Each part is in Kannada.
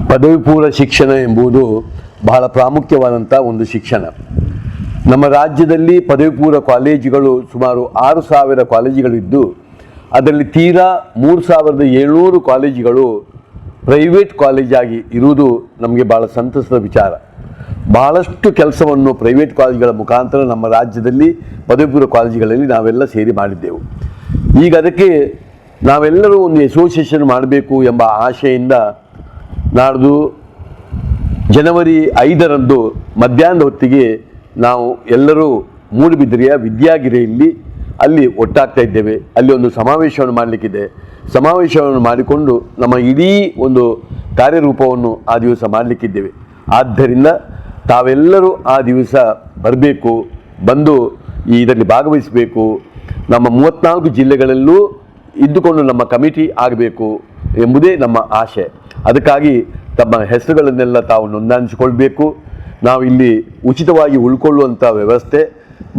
ಪದವಿ ಪೂರ್ವ ಶಿಕ್ಷಣ ಎಂಬುದು ಬಹಳ ಪ್ರಾಮುಖ್ಯವಾದಂಥ ಒಂದು ಶಿಕ್ಷಣ. ನಮ್ಮ ರಾಜ್ಯದಲ್ಲಿ ಪದವಿ ಪೂರ್ವ ಕಾಲೇಜುಗಳು ಸುಮಾರು 6,000 ಕಾಲೇಜುಗಳಿದ್ದು ಅದರಲ್ಲಿ ತೀರಾ 3,700 ಕಾಲೇಜುಗಳು ಪ್ರೈವೇಟ್ ಕಾಲೇಜಾಗಿ ಇರುವುದು ನಮಗೆ ಭಾಳ ಸಂತಸದ ವಿಚಾರ. ಬಹಳಷ್ಟು ಕೆಲಸವನ್ನು ಪ್ರೈವೇಟ್ ಕಾಲೇಜುಗಳ ಮುಖಾಂತರ ನಮ್ಮ ರಾಜ್ಯದಲ್ಲಿ ಪದವಿ ಪೂರ್ವ ಕಾಲೇಜುಗಳಲ್ಲಿ ನಾವೆಲ್ಲ ಸೇರಿ ಮಾಡಿದ್ದೆವು. ಈಗ ಅದಕ್ಕೆ ನಾವೆಲ್ಲರೂ ಒಂದು ಅಸೋಸಿಯೇಷನ್ ಮಾಡಬೇಕು ಎಂಬ ಆಶೆಯಿಂದ ನಾಡ್ದು ಜನವರಿ 5ರಂದು ಮಧ್ಯಾಹ್ನದ ಹೊತ್ತಿಗೆ ನಾವು ಎಲ್ಲರೂ ಮೂಡುಬಿದಿರೆಯ ವಿದ್ಯಾಗಿರಿಯಲ್ಲಿ ಅಲ್ಲಿ ಒಟ್ಟಾಗ್ತಾ ಇದ್ದೇವೆ. ಅಲ್ಲಿ ಒಂದು ಸಮಾವೇಶವನ್ನು ಮಾಡಲಿಕ್ಕಿದೆ. ಸಮಾವೇಶವನ್ನು ಮಾಡಿಕೊಂಡು ನಮ್ಮ ಇಡೀ ಒಂದು ಕಾರ್ಯರೂಪವನ್ನು ಆ ದಿವಸ ಮಾಡಲಿಕ್ಕಿದ್ದೇವೆ. ಆದ್ದರಿಂದ ತಾವೆಲ್ಲರೂ ಆ ದಿವಸ ಬರಬೇಕು, ಬಂದು ಇದರಲ್ಲಿ ಭಾಗವಹಿಸಬೇಕು. ನಮ್ಮ 34 ಜಿಲ್ಲೆಗಳಲ್ಲೂ ಇದ್ದುಕೊಂಡು ನಮ್ಮ ಕಮಿಟಿ ಆಗಬೇಕು ಎಂಬುದೇ ನಮ್ಮ ಆಶೆ. ಅದಕ್ಕಾಗಿ ತಮ್ಮ ಹೆಸರುಗಳನ್ನೆಲ್ಲ ತಾವು ನೋಂದಾಯಿಸಿಕೊಳ್ಬೇಕು. ನಾವು ಇಲ್ಲಿ ಉಚಿತವಾಗಿ ಉಳ್ಕೊಳ್ಳುವಂಥ ವ್ಯವಸ್ಥೆ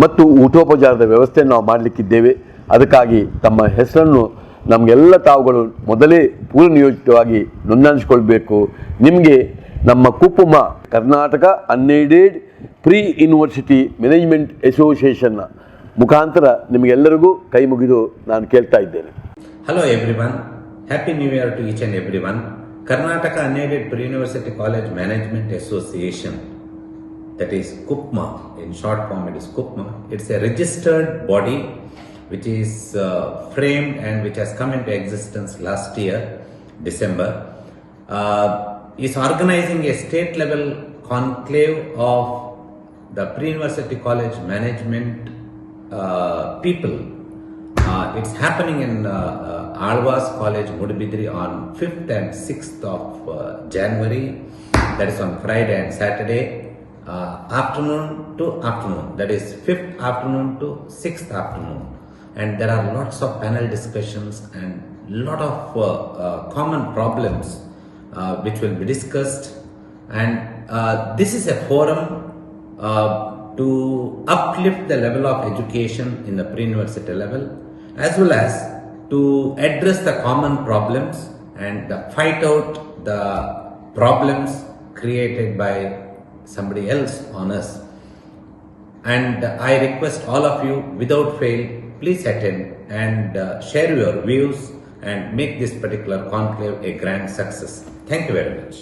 ಮತ್ತು ಊಟೋಪಚಾರದ ವ್ಯವಸ್ಥೆಯನ್ನು ನಾವು ಮಾಡಲಿಕ್ಕಿದ್ದೇವೆ. ಅದಕ್ಕಾಗಿ ತಮ್ಮ ಹೆಸರನ್ನು ನಮಗೆಲ್ಲ ತಾವುಗಳು ಮೊದಲೇ ಪೂರ್ವ ನಿಯೋಜಿತವಾಗಿ ನೋಂದಾಯಿಸಿಕೊಳ್ಬೇಕು. ನಿಮಗೆ ನಮ್ಮ ಕುಪ್ಪುಮ Karnataka unaided pre university management ಅಸೋಸಿಯೇಷನ್ನ ಮುಖಾಂತರ ನಿಮಗೆಲ್ಲರಿಗೂ ಕೈ ಮುಗಿದು ನಾನು ಕೇಳ್ತಾ ಇದ್ದೇನೆ. Hello everyone, Happy New Year to each and everyone. Karnataka Unaided Pre-University College Management Association, that is KUPMA, in short form it is KUPMA. It's a registered body which is framed and which has come into existence last year, December. Is organizing a state level conclave of the Pre-University College Management people. It's happening in Alvas College, Mudibidri on 5th and 6th of January. That is on Friday and Saturday, afternoon to afternoon. That is 5th afternoon to 6th afternoon. And there are lots of panel discussions and lot of common problems which will be discussed. And this is a forum to uplift the level of education in the pre-university level, as well as to address the common problems and fight out the problems created by somebody else on us. And I request all of you, without fail, please attend and share your views and make this particular conclave a grand success. Thank you very much.